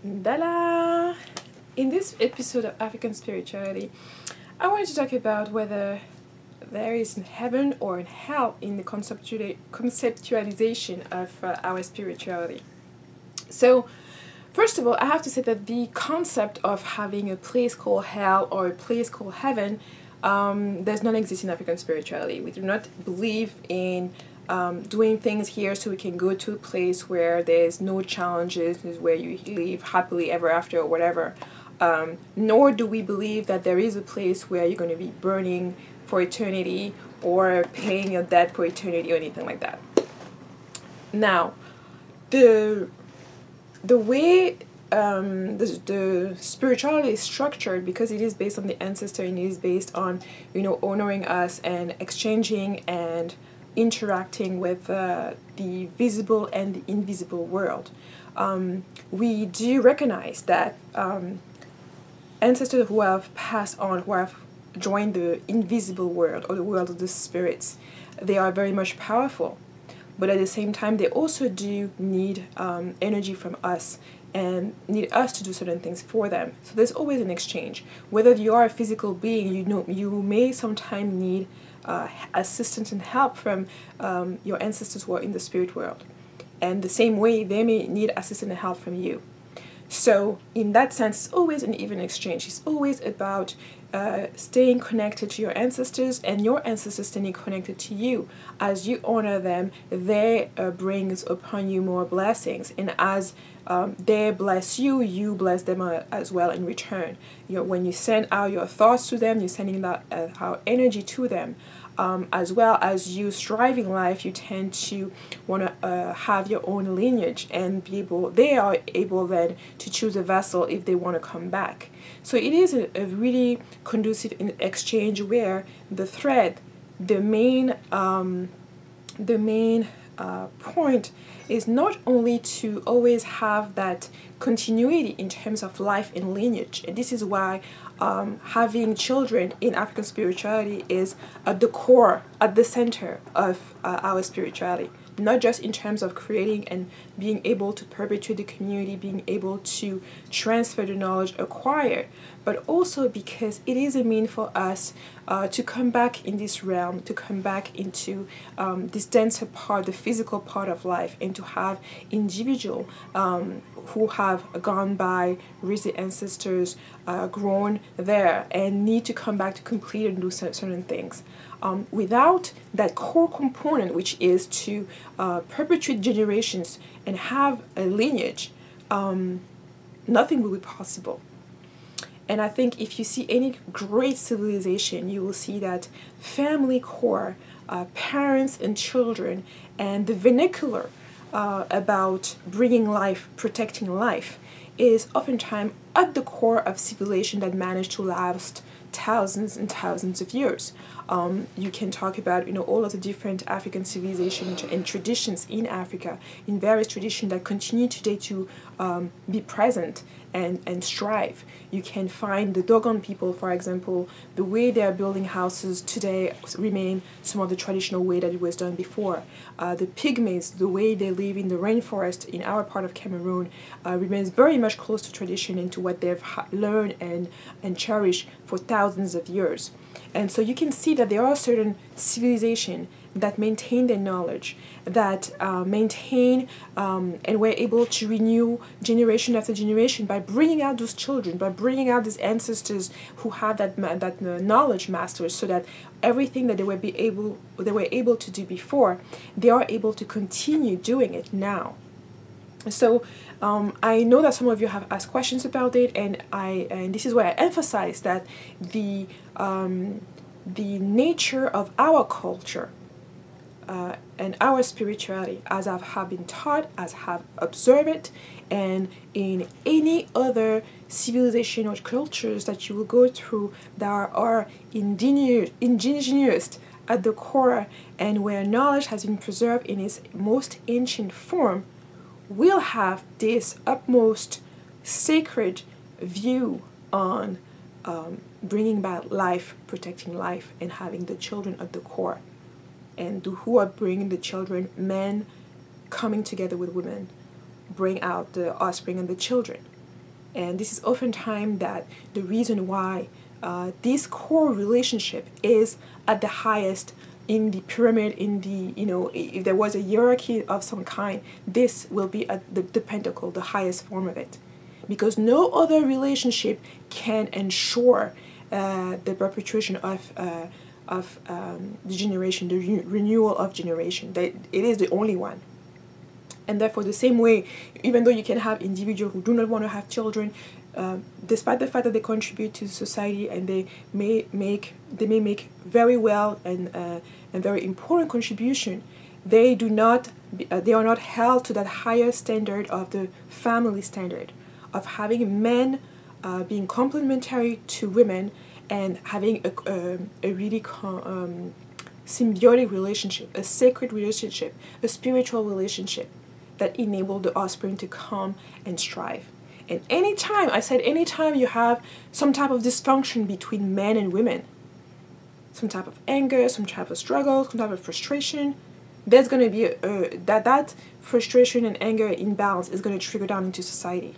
Dala! In this episode of African Spirituality, I wanted to talk about whether there is heaven or hell in the conceptualization of our spirituality. So, first of all, I have to say that the concept of having a place called hell or a place called heaven does not exist in African spirituality. We do not believe in doing things here so we can go to a place where there's no challenges, where you live happily ever after or whatever. Nor do we believe that there is a place where you're going to be burning for eternity or paying your debt for eternity or anything like that. Now, the way the spirituality is structured, because it is based on the ancestor and it is based on, honoring us and exchanging and interacting with the visible and the invisible world. We do recognize that ancestors who have passed on, who have joined the invisible world or the world of the spirits, they are very much powerful. But at the same time, they also do need energy from us and need us to do certain things for them. So there's always an exchange. Whether you are a physical being, you may sometimes need assistance and help from your ancestors who are in the spirit world. And the same way, they may need assistance and help from you. So in that sense, it's always an even exchange. It's always about staying connected to your ancestors and your ancestors staying connected to you. As you honor them, they brings upon you more blessings. And as they bless you, you bless them as well in return. When you send out your thoughts to them, you're sending out our energy to them. As well as you strive in life, you tend to want to have your own lineage and they are able then to choose a vessel if they want to come back. So it is a really conducive exchange where the thread, the main point is not only to always have that continuity in terms of life and lineage. And this is why having children in African spirituality is at the core, at the center of our spirituality. Not just in terms of creating and being able to perpetuate the community, being able to transfer the knowledge acquired, but also because it is a means for us to come back in this realm, to come back into this denser part, the physical part of life, and to have individuals who have gone by recent ancestors, grown there, and need to come back to complete and do certain things. Without that core component, which is to perpetuate generations and have a lineage, nothing will be possible. And I think if you see any great civilization, you will see that family core, parents and children, and the vernacular about bringing life, protecting life, is oftentimes at the core of civilization that managed to last thousands and thousands of years. You can talk about all of the different African civilizations and traditions in Africa, in various traditions that continue today to be present and strive. You can find the Dogon people, for example, the way they are building houses today remain some of the traditional way that it was done before. The Pygmies, the way they live in the rainforest in our part of Cameroon, remains very much close to tradition and to what they've learned and cherished for thousands of years. And so you can see that there are certain civilizations that maintain their knowledge, that maintain and were able to renew generation after generation by bringing out those children, by bringing out these ancestors who have that knowledge masters, so that everything that they were able to do before, they are able to continue doing it now. So I know that some of you have asked questions about it, and this is why I emphasize that the nature of our culture and our spirituality, as I have been taught, as I have observed it, and in any other civilization or cultures that you will go through that are indigenous at the core, and where knowledge has been preserved in its most ancient form, will have this utmost sacred view on bringing back life, protecting life, and having the children at the core. And who are bringing the children? Men coming together with women, bring out the offspring and the children. And this is oftentimes that the reason why this core relationship is at the highest in the pyramid, in the, if there was a hierarchy of some kind, this will be at the pinnacle, the highest form of it. Because no other relationship can ensure the perpetuation of the generation, the renewal of generation. That it is the only one. And therefore, the same way, even though you can have individuals who do not want to have children, despite the fact that they contribute to society and they may make very well and very important contribution, they are not held to that higher standard of the family standard of having men being complementary to women and having a really symbiotic relationship, a sacred relationship, a spiritual relationship that enable the offspring to come and strive. And anytime you have some type of dysfunction between men and women, some type of anger, some type of struggle, some type of frustration, there's going to be that frustration and anger imbalance is going to trigger down into society.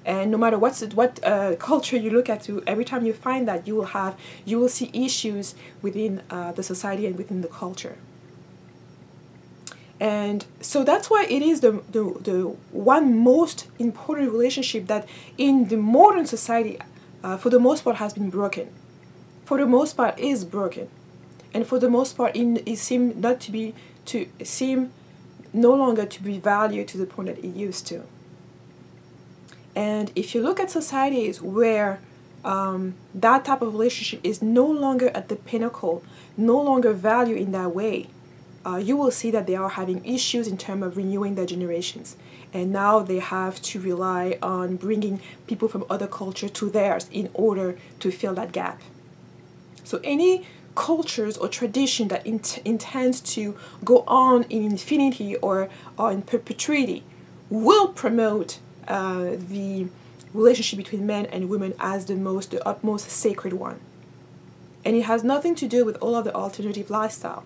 And no matter what culture you look at, every time you find that, you will see issues within the society and within the culture. And so that's why it is the one most important relationship that in the modern society, for the most part, has been broken. For the most part, is broken, and for the most part, it seems no longer to be valued to the point that it used to. And if you look at societies where that type of relationship is no longer at the pinnacle, no longer valued in that way, you will see that they are having issues in terms of renewing their generations. And now they have to rely on bringing people from other cultures to theirs in order to fill that gap. So any cultures or tradition that intends to go on in infinity or in perpetuity will promote the relationship between men and women as the utmost sacred one. And it has nothing to do with all of the alternative lifestyle.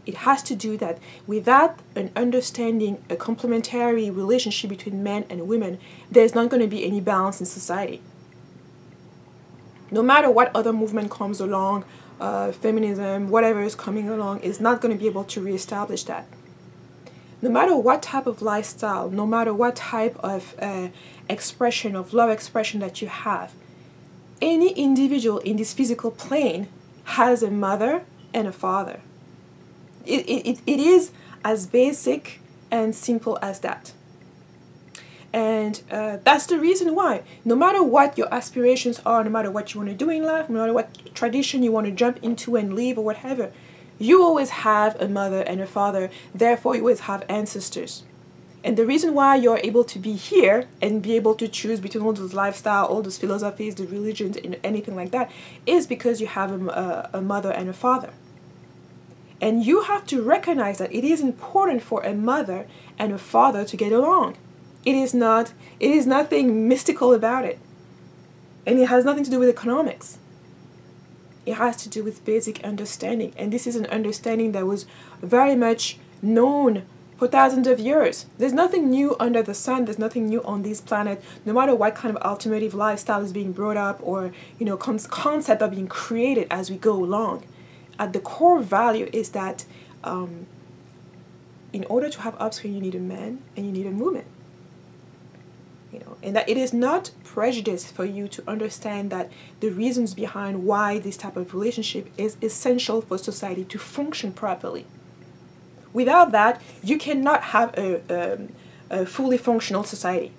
It has to do that without an understanding, a complementary relationship between men and women, there's not going to be any balance in society. No matter what other movement comes along, feminism, whatever is coming along, is not going to be able to reestablish that. No matter what type of lifestyle, no matter what type of expression of love expression that you have, any individual in this physical plane has a mother and a father. It is as basic and simple as that. And that's the reason why, no matter what your aspirations are, no matter what you want to do in life, no matter what tradition you want to jump into and live or whatever, you always have a mother and a father, therefore you always have ancestors. And the reason why you're able to be here and be able to choose between all those lifestyle, all those philosophies, the religions, and anything like that, is because you have a mother and a father. And you have to recognize that it is important for a mother and a father to get along. It is nothing mystical about it. And it has nothing to do with economics. It has to do with basic understanding. And this is an understanding that was very much known for thousands of years. There's nothing new under the sun. There's nothing new on this planet. No matter what kind of alternative lifestyle is being brought up or concept are being created as we go along. At the core value is that in order to have offspring, you need a man and you need a woman. And that it is not prejudice for you to understand that the reasons behind why this type of relationship is essential for society to function properly. Without that, you cannot have a fully functional society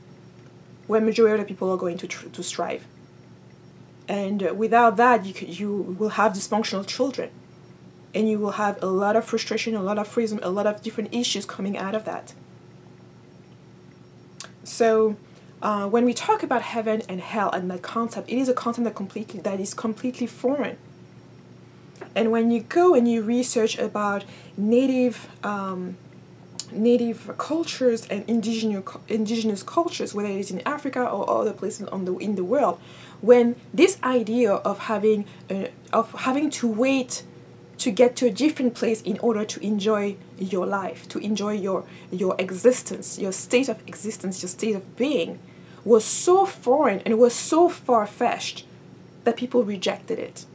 where majority of people are going to strive. And without that, you will have dysfunctional children. And you will have a lot of frustration, a lot of freedom, a lot of different issues coming out of that. So when we talk about heaven and hell and that concept, it is a concept that is completely foreign. And when you go and you research about native cultures and indigenous cultures, whether it is in Africa or other places in the world, when this idea of having to wait to get to a different place in order to enjoy your life, to enjoy your existence, your state of existence, your state of being, was so foreign and was so far-fetched that people rejected it.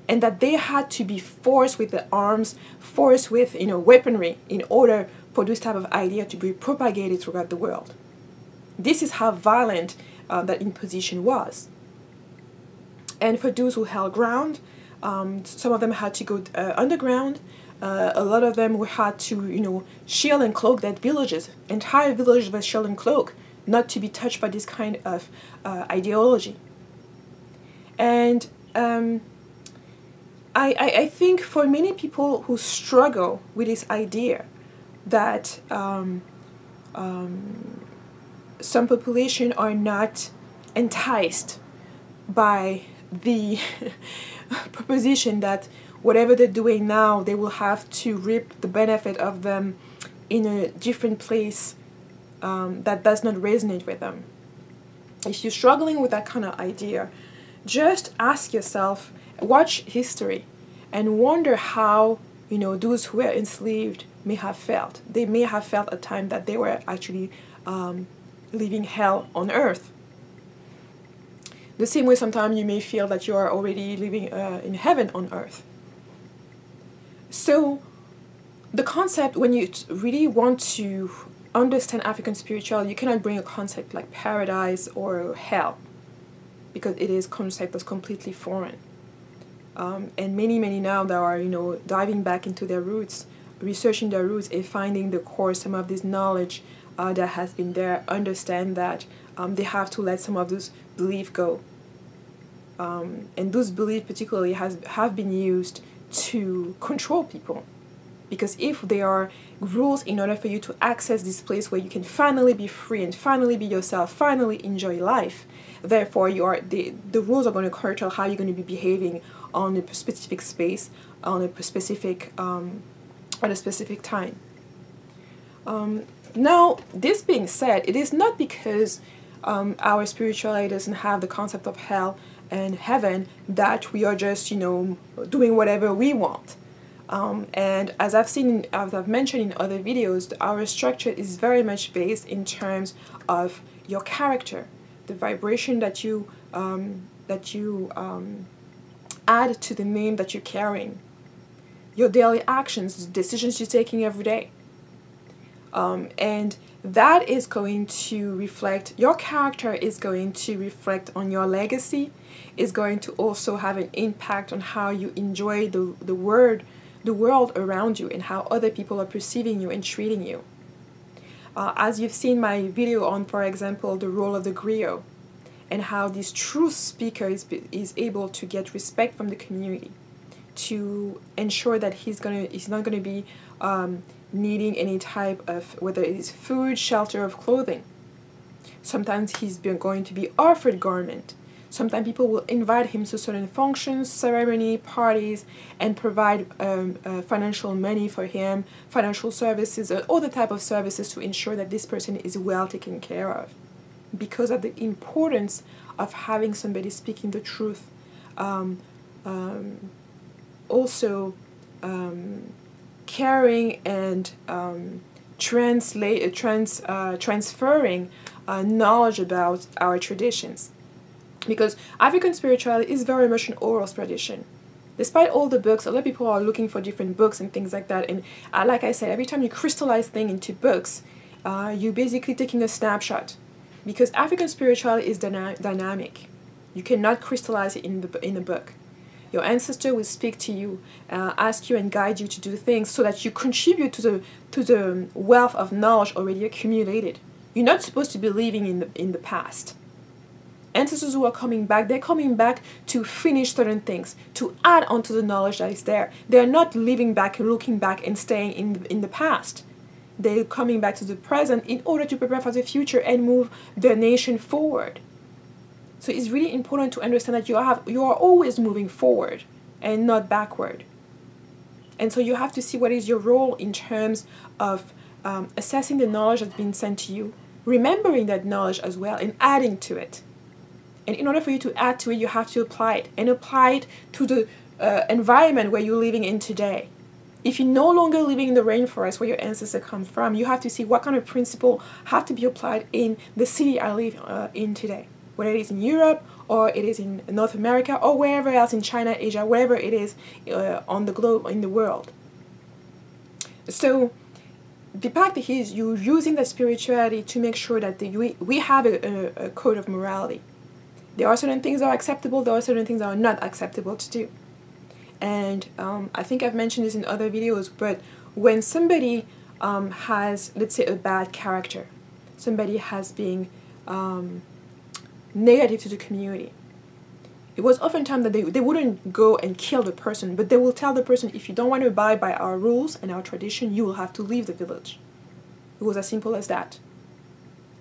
And that they had to be forced with the arms, forced with, you know, weaponry in order for this type of idea to be propagated throughout the world. This is how violent that imposition was. And for those who held ground, some of them had to go underground. A lot of them had to, you know, shield and cloak their villages. Entire villages were shield and cloak, not to be touched by this kind of ideology. And I think for many people who struggle with this idea that some population are not enticed by the proposition that whatever they're doing now, they will have to reap the benefit of them in a different place, that does not resonate with them. If you're struggling with that kind of idea, just ask yourself, watch history, and wonder how, you know, those who were enslaved may have felt. They may have felt a time that they were actually living hell on earth. The same way sometimes you may feel that you are already living in heaven on earth. So the concept, when you really want to understand African spirituality, you cannot bring a concept like paradise or hell, because it is a concept that's completely foreign. And many now that are, you know, diving back into their roots, researching their roots and finding the core, some of this knowledge that has been there, understand that they have to let some of those beliefs go. And those beliefs particularly have been used to control people. Because if there are rules in order for you to access this place where you can finally be free and finally be yourself, finally enjoy life, therefore the rules are going to curtail how you're going to be behaving on a specific space, on a specific at a specific time. Now, this being said, it is not because our spirituality doesn't have the concept of hell and heaven that we are just, you know, doing whatever we want. And as I've mentioned in other videos, our structure is very much based in terms of your character, the vibration that you add to the name that you're carrying, your daily actions, the decisions you're taking every day. And that is going to reflect, your character is going to reflect on your legacy, is going to also have an impact on how you enjoy the world around you and how other people are perceiving you and treating you. As you've seen my video on, for example, the role of the griot, and how this true speaker is able to get respect from the community, to ensure that he's not going to be needing any type of, whether it is food, shelter, or clothing. Sometimes he's going to be offered garment. Sometimes people will invite him to certain functions, ceremony, parties, and provide financial money for him, financial services, or other type of services to ensure that this person is well taken care of. Because of the importance of having somebody speaking the truth. Also, carrying and transferring knowledge about our traditions. Because African spirituality is very much an oral tradition. Despite all the books, a lot of people are looking for different books and things like that. And like I said, every time you crystallize things into books, you're basically taking a snapshot. Because African spirituality is dynamic. You cannot crystallize it in a book. Your ancestor will speak to you, ask you and guide you to do things so that you contribute to the wealth of knowledge already accumulated. You're not supposed to be living in the past. Ancestors who are coming back, they're coming back to finish certain things, to add on to the knowledge that is there. They're not living back and looking back and staying in the past. They're coming back to the present in order to prepare for the future and move the nation forward. So it's really important to understand that you are always moving forward and not backward. And so you have to see what is your role in terms of assessing the knowledge that's been sent to you, remembering that knowledge as well, and adding to it. And in order for you to add to it, you have to apply it, and apply it to the environment where you're living in today. If you're no longer living in the rainforest where your ancestors come from, you have to see what kind of principle have to be applied in the city I live in today. Whether it is in Europe, or it is in North America, or wherever else in China, Asia, wherever it is on the globe, in the world. So the fact is, you're using that spirituality to make sure that we have a code of morality. There are certain things that are acceptable, there are certain things that are not acceptable to do. And I think I've mentioned this in other videos, but when somebody has, let's say, a bad character, somebody has been negative to the community, it was oftentimes that they wouldn't go and kill the person, but they will tell the person, if you don't want to abide by our rules and our tradition, you will have to leave the village. It was as simple as that.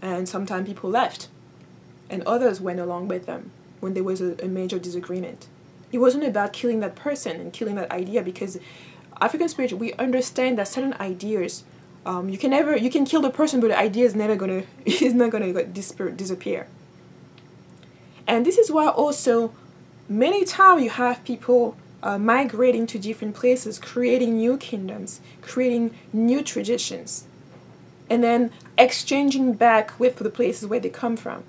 And sometimes people left, and others went along with them when there was a major disagreement. It wasn't about killing that person and killing that idea, because African spirit, we understand that certain ideas, you can kill the person, but the idea is not gonna disappear. And this is why also many times you have people migrating to different places, creating new kingdoms, creating new traditions, and then exchanging back with the places where they come from.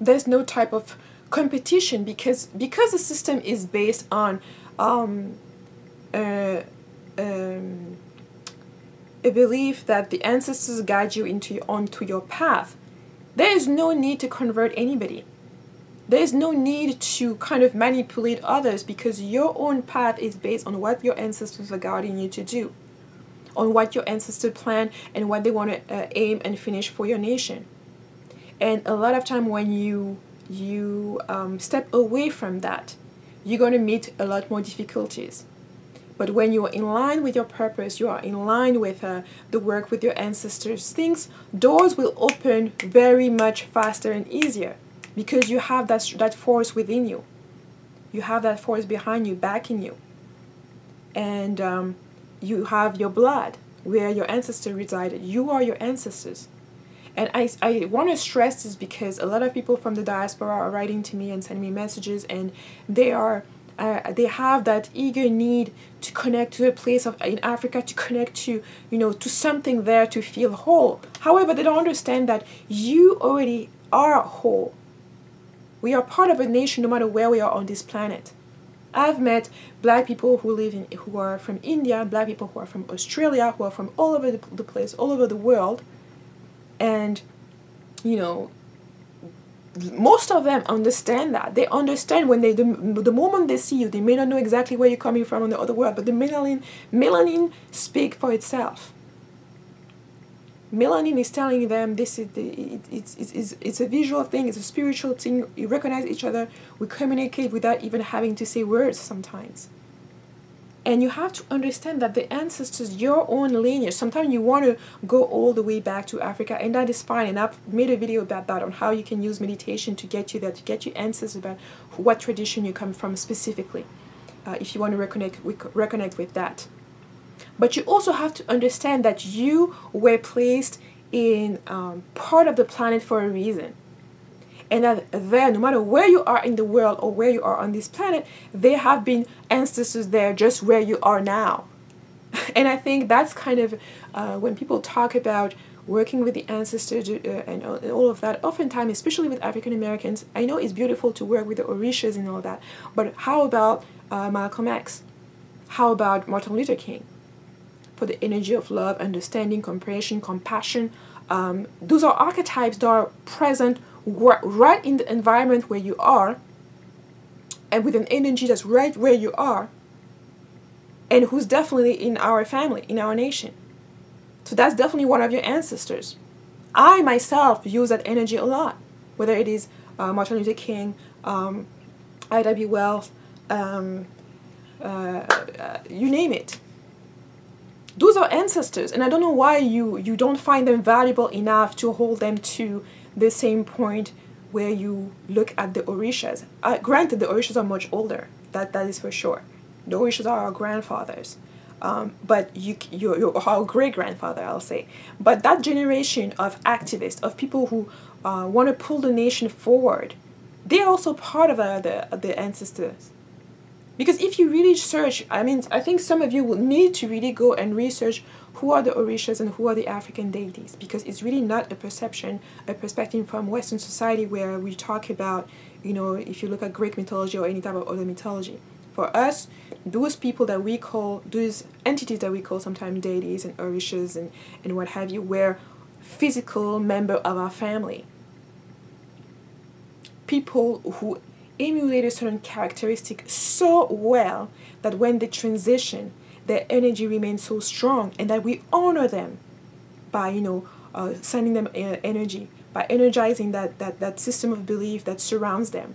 There's no type of competition, because the system is based on a belief that the ancestors guide you onto your path. There is no need to convert anybody. There is no need to kind of manipulate others, because your own path is based on what your ancestors are guiding you to do, on what your ancestors plan and what they want to aim and finish for your nation. And a lot of time when you step away from that, you're going to meet a lot more difficulties. But when you are in line with your purpose, you are in line with the work with your ancestors, doors will open very much faster and easier, because you have that force within you. You have that force behind you, backing you. And you have your blood, where your ancestors resided. You are your ancestors. And I want to stress this, because a lot of people from the diaspora are writing to me and sending me messages, and they have that eager need to connect to a place in Africa, to connect to, to something there, to feel whole. However, they don't understand that you already are whole. We are part of a nation no matter where we are on this planet. I've met black people who are from India, black people who are from Australia, who are from all over the place, all over the world. And, most of them understand that. They understand when the moment they see you, they may not know exactly where you're coming from in the other world, but the melanin speaks for itself. Melanin is telling them this is it's a visual thing, it's a spiritual thing. We recognize each other, we communicate without even having to say words sometimes. And you have to understand that the ancestors, your own lineage, sometimes you want to go all the way back to Africa, and that is fine. And I've made a video about that, on how you can use meditation to get you there, to get your ancestors, about what tradition you come from specifically, if you want to reconnect with that. But you also have to understand that you were placed in part of the planet for a reason. And that there, no matter where you are in the world or where you are on this planet, there have been ancestors there just where you are now. And I think that's kind of, when people talk about working with the ancestors and all of that, oftentimes, especially with African Americans, I know it's beautiful to work with the Orishas and all that, but how about Malcolm X? How about Martin Luther King? For the energy of love, understanding, compassion. Those are archetypes that are present right in the environment where you are, and with an energy that's right where you are, and who's definitely in our family, in our nation. So that's definitely one of your ancestors. I myself use that energy a lot, whether it is Martin Luther King, I.W. Wells, you name it. Those are ancestors, and I don't know why you don't find them valuable enough to hold them to the same point where you look at the Orishas. Granted, the Orishas are much older, that is for sure. The Orishas are our grandfathers, but you're our great-grandfather, I'll say. But that generation of activists, of people who want to pull the nation forward, they're also part of the ancestors. Because if you really search, I mean, I think some of you will need to really go and research who are the Orishas and who are the African deities, because it's really not a perception, a perspective from Western society where we talk about, you know, if you look at Greek mythology or any type of other mythology. For us, those people that we call, those entities that we call sometimes deities and Orishas and what have you, were physical member of our family. People who emulated certain characteristics so well that when they transition, their energy remains so strong, and that we honor them by, you know, sending them energy, by energizing that system of belief that surrounds them.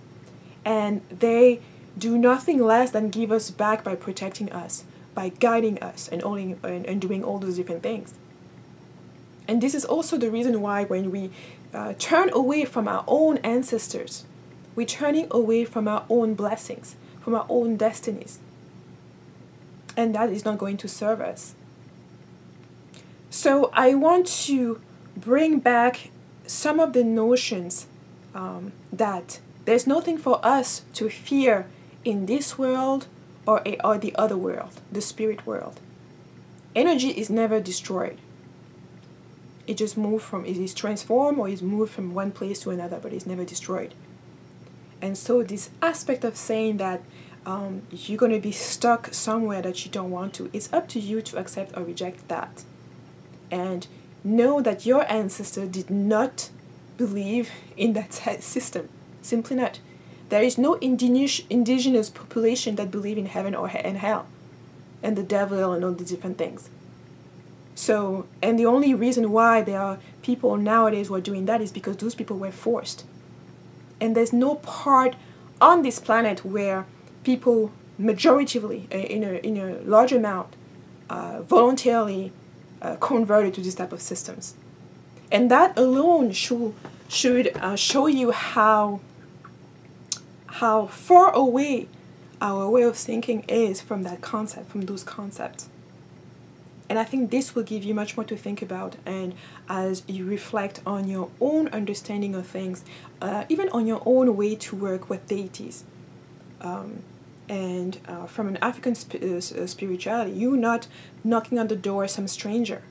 And they do nothing less than give us back by protecting us, by guiding us, and doing all those different things. And this is also the reason why when we turn away from our own ancestors, we're turning away from our own blessings, from our own destinies. And that is not going to serve us. So I want to bring back some of the notions that there's nothing for us to fear in this world or the other world, the spirit world. Energy is never destroyed. It just moves from, it is transformed or is moved from one place to another, but it's never destroyed. And so this aspect of saying that you're going to be stuck somewhere that you don't want to, it's up to you to accept or reject that. And know that your ancestor did not believe in that system. Simply not. There is no indigenous population that believe in heaven or in hell and the devil and all the different things. So, and the only reason why there are people nowadays who are doing that is because those people were forced. And there's no part on this planet where people majoritively, in a large amount, voluntarily converted to this type of systems. And that alone should show you how far away our way of thinking is from that concept, from those concepts. And I think this will give you much more to think about, and as you reflect on your own understanding of things, even on your own way to work with deities. And from an African spirituality, you're not knocking on the door some stranger.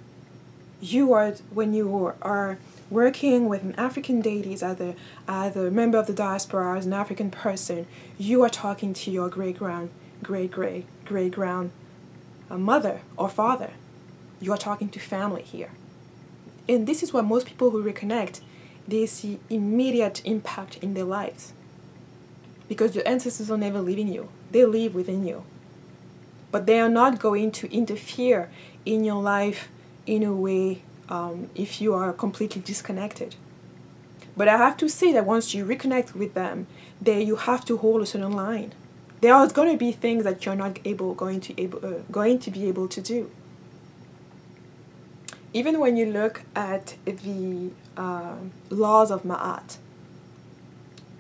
You are, when you are working with an African deity, as a member of the diaspora, as an African person, you are talking to your great mother or father. You are talking to family here. And this is what most people who reconnect, they see immediate impact in their lives. Because your ancestors are never leaving you. They live within you. But they are not going to interfere in your life in a way if you are completely disconnected. But I have to say that once you reconnect with them, you have to hold a certain line. There are going to be things that you're not going to be able to do. Even when you look at the laws of Ma'at,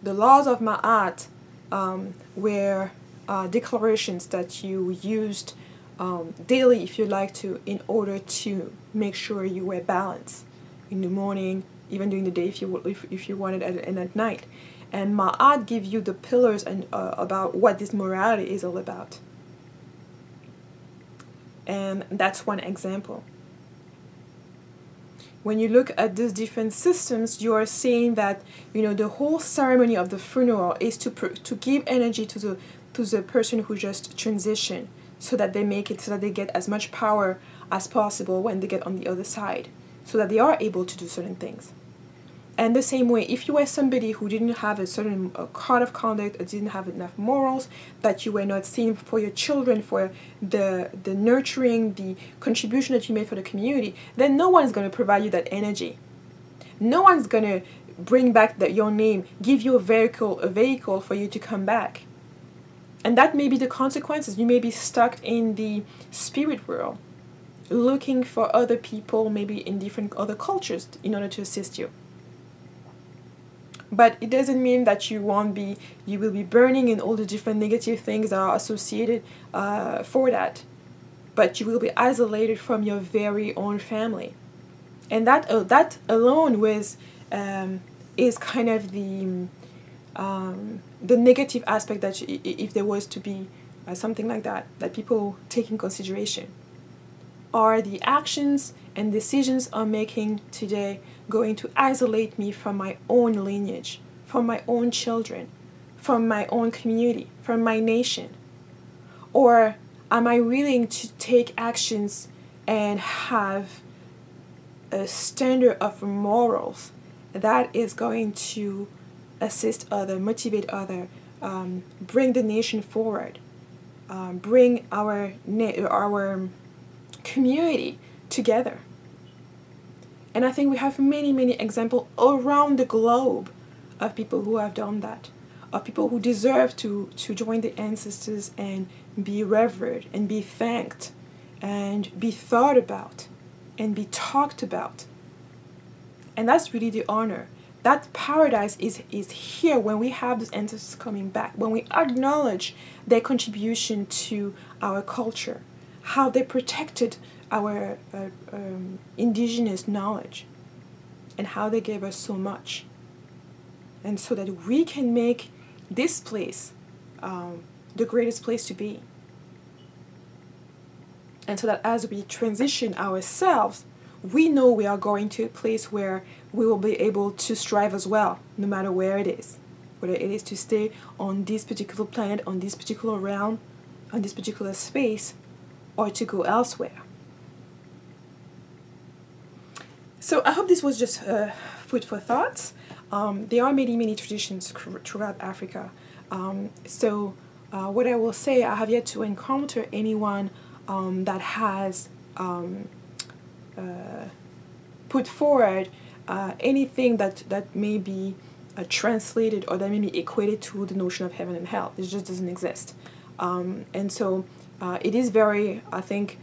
the laws of Ma'at were declarations that you used daily, if you like to, in order to make sure you were balanced in the morning, even during the day if you wanted, and at night. And Ma'at give you the pillars and about what this morality is all about. And that's one example. When you look at these different systems, you are saying that, you know, the whole ceremony of the funeral is to give energy to the person who just transitioned, so that they make it, so that they get as much power as possible when they get on the other side, so that they are able to do certain things. And the same way, if you were somebody who didn't have a certain code of conduct, or didn't have enough morals, that you were not seeing for your children, for the nurturing, the contribution that you made for the community, then no one's going to provide you that energy. No one's going to bring back your name, give you a vehicle for you to come back. And that may be the consequences. You may be stuck in the spirit world, looking for other people, maybe in different other cultures, in order to assist you. But it doesn't mean that you will be burning in all the different negative things that are associated for that. But you will be isolated from your very own family. And that alone is kind of the negative aspect that if there was to be something like that, that people take in consideration. Are the actions and decisions I'm making today going to isolate me from my own lineage, from my own children, from my own community, from my nation? Or am I willing to take actions and have a standard of morals that is going to assist other, motivate other, bring the nation forward, bring our community together? And I think we have many, many examples around the globe of people who have done that, of people who deserve to join the ancestors and be revered and be thanked and be thought about and be talked about. And that's really the honor. That paradise is here when we have those ancestors coming back, when we acknowledge their contribution to our culture, how they protected our indigenous knowledge, and how they gave us so much. And so that we can make this place the greatest place to be. And so that as we transition ourselves, we know we are going to a place where we will be able to strive as well, no matter where it is. Whether it is to stay on this particular planet, on this particular realm, on this particular space, or to go elsewhere. So I hope this was just food for thought. There are many, many traditions throughout Africa. So what I will say, I have yet to encounter anyone that has put forward anything that may be translated or that may be equated to the notion of heaven and hell. It just doesn't exist. And so it is very, I think,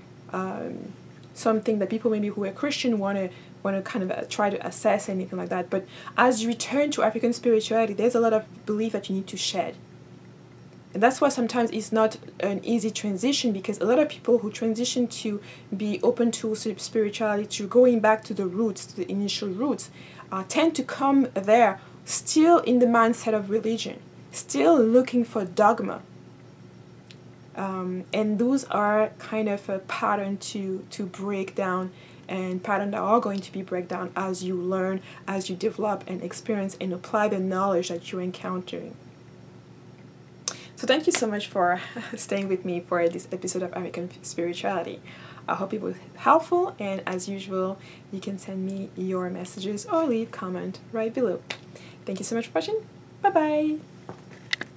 something that people maybe who are Christian want to kind of try to assess, anything like that. But as you return to African spirituality, there's a lot of belief that you need to shed. And that's why sometimes it's not an easy transition, because a lot of people who transition to be open to spirituality, to going back to the roots, to the initial roots, tend to come there still in the mindset of religion, still looking for dogma. And those are kind of a pattern to break down, and patterns that are going to be break down as you learn, as you develop and experience and apply the knowledge that you're encountering. So thank you so much for staying with me for this episode of African Spirituality. I hope it was helpful, and as usual, you can send me your messages or leave comment right below. Thank you so much for watching. Bye-bye.